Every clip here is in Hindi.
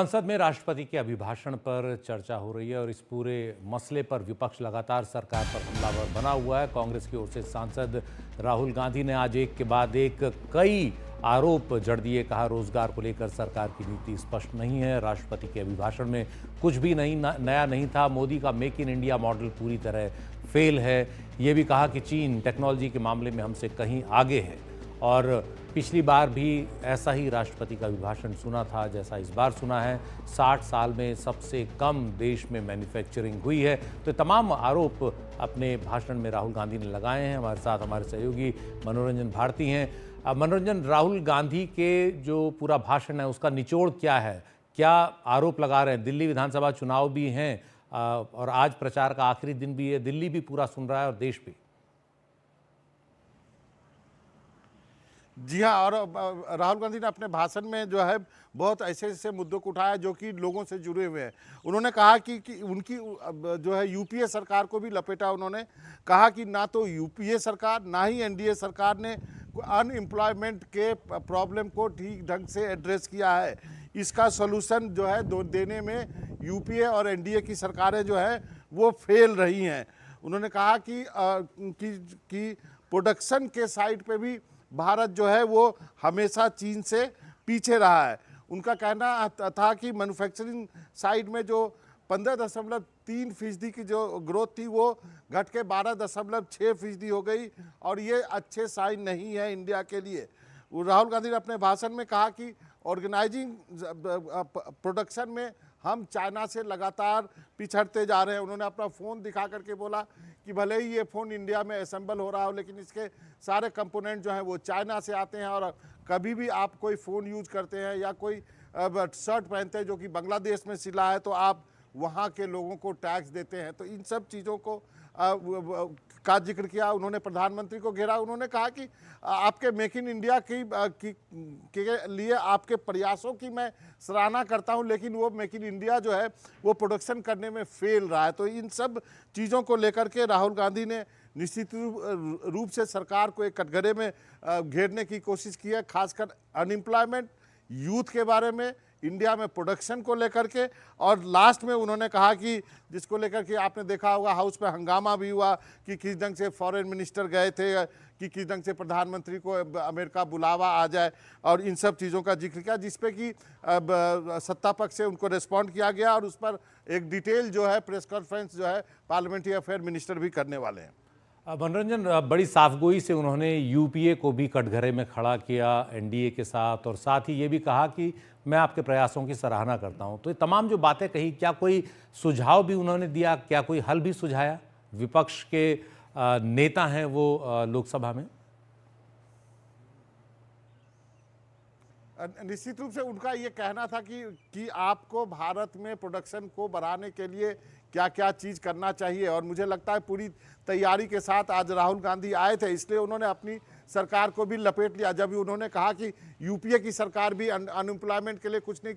संसद में राष्ट्रपति के अभिभाषण पर चर्चा हो रही है और इस पूरे मसले पर विपक्ष लगातार सरकार पर हमलावर बना हुआ है। कांग्रेस की ओर से सांसद राहुल गांधी ने आज एक के बाद एक कई आरोप जड़ दिए। कहा, रोजगार को लेकर सरकार की नीति स्पष्ट नहीं है। राष्ट्रपति के अभिभाषण में कुछ भी नया नहीं था। मोदी का मेक इन इंडिया मॉडल पूरी तरह फेल है। ये भी कहा कि चीन टेक्नोलॉजी के मामले में हमसे कहीं आगे है और पिछली बार भी ऐसा ही राष्ट्रपति का अभिभाषण सुना था जैसा इस बार सुना है। 60 साल में सबसे कम देश में मैन्युफैक्चरिंग हुई है। तो तमाम आरोप अपने भाषण में राहुल गांधी ने लगाए हैं। हमारे साथ हमारे सहयोगी मनोरंजन भारती हैं। मनोरंजन, राहुल गांधी के जो पूरा भाषण है उसका निचोड़ क्या है? क्या आरोप लगा रहे हैं? दिल्ली विधानसभा चुनाव भी हैं और आज प्रचार का आखिरी दिन भी है। दिल्ली भी पूरा सुन रहा है और देश भी। जी हाँ, और राहुल गांधी ने अपने भाषण में जो है बहुत ऐसे ऐसे मुद्दों को उठाया जो कि लोगों से जुड़े हुए हैं। उन्होंने कहा कि उनकी जो है यूपीए सरकार को भी लपेटा। उन्होंने कहा कि ना तो यूपीए सरकार ना ही एनडीए सरकार ने अनएम्प्लॉयमेंट के प्रॉब्लम को ठीक ढंग से एड्रेस किया है। इसका सोल्यूशन जो है देने में यूपीए और एनडीए की सरकारें जो है वो फेल रही हैं। उन्होंने कहा कि प्रोडक्शन के साइड पे भी भारत जो है वो हमेशा चीन से पीछे रहा है। उनका कहना था कि मैन्युफैक्चरिंग साइड में जो 15.3% की जो ग्रोथ थी वो घट के 12.6% हो गई और ये अच्छे साइन नहीं है इंडिया के लिए। राहुल गांधी ने अपने भाषण में कहा कि ऑर्गेनाइजिंग प्रोडक्शन में हम चाइना से लगातार पिछड़ते जा रहे हैं। उन्होंने अपना फ़ोन दिखा करके बोला कि भले ही ये फ़ोन इंडिया में असेंबल हो रहा हो लेकिन इसके सारे कंपोनेंट जो हैं वो चाइना से आते हैं। और कभी भी आप कोई फ़ोन यूज करते हैं या कोई शर्ट पहनते हैं जो कि बांग्लादेश में सिला है तो आप वहाँ के लोगों को टैक्स देते हैं। तो इन सब चीज़ों को का जिक्र किया। उन्होंने प्रधानमंत्री को घेरा। उन्होंने कहा कि आपके मेक इन इंडिया के लिए आपके प्रयासों की मैं सराहना करता हूं लेकिन वो मेक इन इंडिया जो है वो प्रोडक्शन करने में फेल रहा है। तो इन सब चीज़ों को लेकर के राहुल गांधी ने निश्चित रूप से सरकार को एक कटघरे में घेरने की कोशिश की है, खासकर अनएम्प्लॉयमेंट, यूथ के बारे में, इंडिया में प्रोडक्शन को लेकर के। और लास्ट में उन्होंने कहा कि जिसको लेकर के आपने देखा होगा हाउस पे हंगामा भी हुआ कि किस ढंग से फॉरेन मिनिस्टर गए थे, कि किस ढंग से प्रधानमंत्री को अमेरिका बुलावा आ जाए और इन सब चीज़ों का जिक्र किया जिसपे कि सत्ता पक्ष से उनको रिस्पॉन्ड किया गया और उस पर एक डिटेल जो है प्रेस कॉन्फ्रेंस जो है पार्लियामेंट्री अफेयर मिनिस्टर भी करने वाले हैं। मनोरंजन, बड़ी साफगोई से उन्होंने यूपीए को भी कटघरे में खड़ा किया एनडीए के साथ और साथ ही ये भी कहा कि मैं आपके प्रयासों की सराहना करता हूं। तो ये तमाम जो बातें कही, क्या कोई सुझाव भी उन्होंने दिया? क्या कोई हल भी सुझाया? विपक्ष के नेता हैं वो लोकसभा में। निश्चित रूप से उनका ये कहना था कि आपको भारत में प्रोडक्शन को बढ़ाने के लिए क्या क्या चीज़ करना चाहिए। और मुझे लगता है पूरी तैयारी के साथ आज राहुल गांधी आए थे, इसलिए उन्होंने अपनी सरकार को भी लपेट लिया। जब उन्होंने कहा कि यूपीए की सरकार भी अनएम्प्लॉयमेंट के लिए कुछ नहीं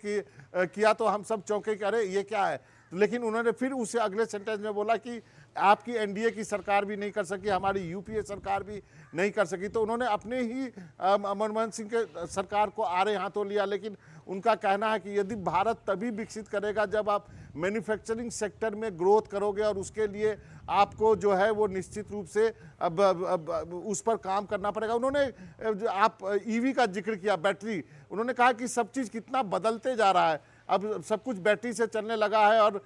किया तो हम सब चौंके कि अरे ये क्या है। लेकिन उन्होंने फिर उसे अगले सेंटेंस में बोला कि आपकी एनडीए की सरकार भी नहीं कर सकी, हमारी यूपीए सरकार भी नहीं कर सकी। तो उन्होंने अपने ही मनमोहन सिंह के सरकार को आड़े हाथों लिया। लेकिन उनका कहना है कि यदि भारत तभी विकसित करेगा जब आप मैन्युफैक्चरिंग सेक्टर में ग्रोथ करोगे और उसके लिए आपको जो है वो निश्चित रूप से अब उस पर काम करना पड़ेगा। उन्होंने आप ईवी का जिक्र किया, बैटरी। उन्होंने कहा कि सब चीज़ कितना बदलते जा रहा है, अब सब कुछ बैटरी से चलने लगा है। और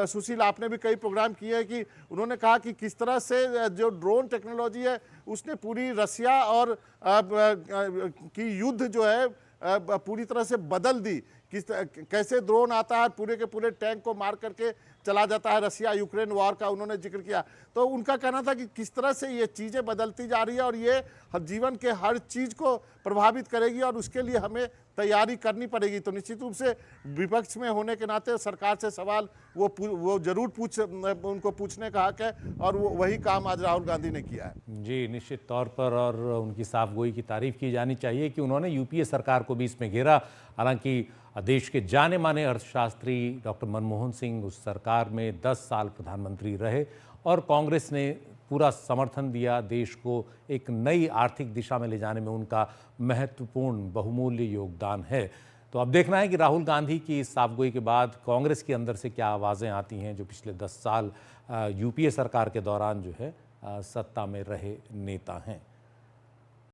सुशील, आपने भी कई प्रोग्राम किए हैं कि उन्होंने कहा कि किस तरह से जो ड्रोन टेक्नोलॉजी है उसने पूरी रसिया और की युद्ध जो है पूरी तरह से बदल दी। कैसे ड्रोन आता है पूरे के पूरे टैंक को मार करके चला जाता है। रसिया यूक्रेन वॉर का उन्होंने जिक्र किया। तो उनका कहना था कि किस तरह से ये चीज़ें बदलती जा रही है और ये जीवन के हर चीज़ को प्रभावित करेगी और उसके लिए हमें तैयारी करनी पड़ेगी। तो निश्चित रूप से विपक्ष में होने के नाते सरकार से सवाल वो जरूर उनको पूछने का हक है और वही काम आज राहुल गांधी ने किया है। जी, निश्चित तौर पर। और उनकी साफगोई की तारीफ की जानी चाहिए कि उन्होंने यूपीए सरकार को भी इसमें घेरा। हालांकि देश के जाने माने अर्थशास्त्री डॉक्टर मनमोहन सिंह उस सरकार में 10 साल प्रधानमंत्री रहे और कांग्रेस ने पूरा समर्थन दिया। देश को एक नई आर्थिक दिशा में ले जाने में उनका महत्वपूर्ण बहुमूल्य योगदान है। तो अब देखना है कि राहुल गांधी की इस साफगोई के बाद कांग्रेस के अंदर से क्या आवाज़ें आती हैं, जो पिछले 10 साल यूपीए सरकार के दौरान जो है सत्ता में रहे नेता हैं।